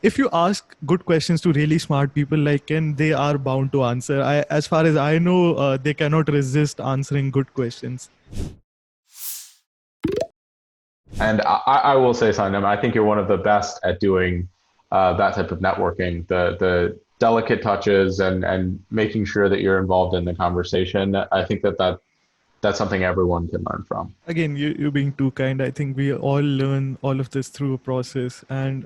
if you ask good questions to really smart people like Ken, they are bound to answer. As far as I know, they cannot resist answering good questions. And I will say, Sanyam, I think you're one of the best at doing that type of networking, the delicate touches and making sure that you're involved in the conversation. I think that's something everyone can learn from. Again, you being too kind. I think we all learn all of this through a process. And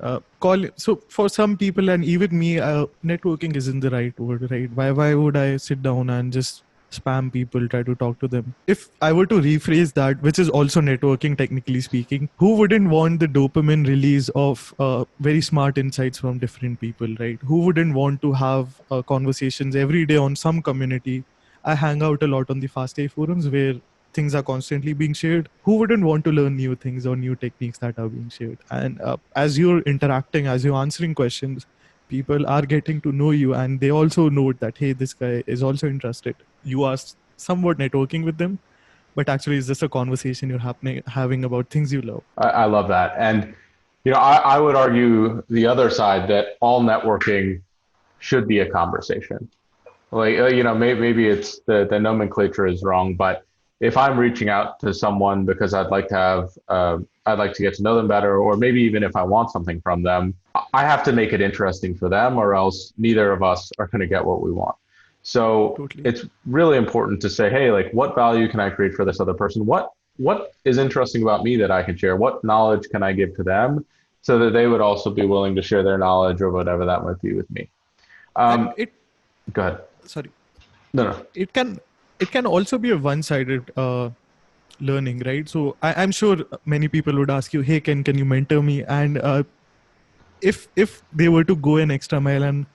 so for some people, and even me, networking isn't the right word, right? Why would I sit down and just spam people, try to talk to them? If I were to rephrase that, which is also networking, technically speaking, who wouldn't want the dopamine release of very smart insights from different people, right? Who wouldn't want to have conversations every day on some community? I hang out a lot on the Fast A forums where things are constantly being shared. Who wouldn't want to learn new things or new techniques that are being shared? And as you're interacting, as you're answering questions, people are getting to know you, and they also note that, hey, this guy is also interested. You are somewhat networking with them, but actually it's just a conversation you're having about things you love. I love that. And, I would argue the other side that all networking should be a conversation. Like, maybe it's the nomenclature is wrong, but if I'm reaching out to someone because I'd like to get to know them better, or maybe even if I want something from them, I have to make it interesting for them, or else neither of us are going to get what we want. So Totally. it's really important to say, hey, like, what value can I create for this other person? What is interesting about me that I can share? What knowledge can I give to them so that they would also be willing to share their knowledge or whatever that might be with me? And it Go ahead. sorry No, no. it can also be a one-sided learning, right? So I'm sure many people would ask you, hey, can you mentor me? And if they were to go an extra mile, and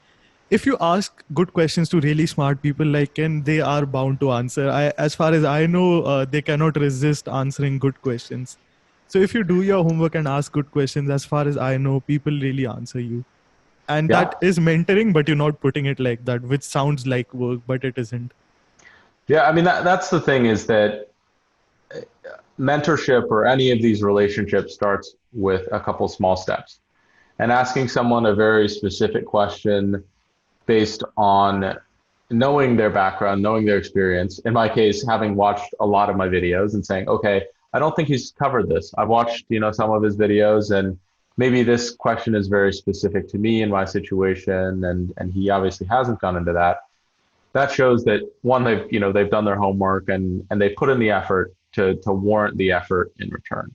if you ask good questions to really smart people like Ken, they are bound to answer. As far as I know, they cannot resist answering good questions. So if you do your homework and ask good questions, as far as I know, people really answer you. And that Yeah. is mentoring, but you're not putting it like that, which sounds like work, but it isn't. Yeah. I mean, that's the thing, is that mentorship or any of these relationships starts with a couple small steps, and asking someone a very specific question based on knowing their background, knowing their experience. In my case, having watched a lot of my videos and saying, okay, I don't think he's covered this. I've watched, some of his videos, and maybe this question is very specific to me and my situation, and he obviously hasn't gone into that. That shows that, one, they've done their homework, and they put in the effort to warrant the effort in return.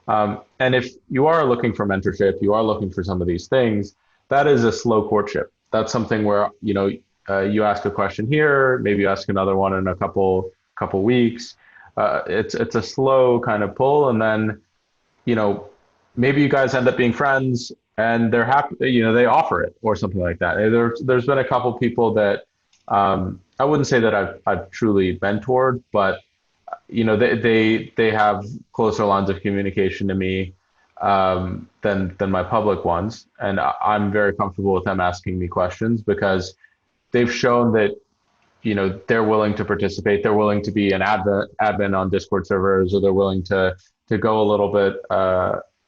And if you are looking for mentorship, you are looking for some of these things, that is a slow courtship. That's something where, you ask a question here, maybe you ask another one in a couple weeks. It's a slow kind of pull, and then, you know, maybe you guys end up being friends, and they're happy, they offer it or something like that. There's been a couple people that, I wouldn't say that I've truly mentored, but they have closer lines of communication to me, than my public ones, and I'm very comfortable with them asking me questions because they've shown that, they're willing to participate, they're willing to be an admin on Discord servers, or they're willing to go a little bit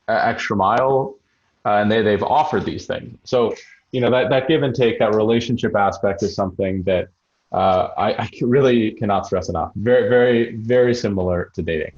extra mile, and they've offered these things. So, that give and take, that relationship aspect is something that, I really cannot stress enough. Very, very, very similar to dating.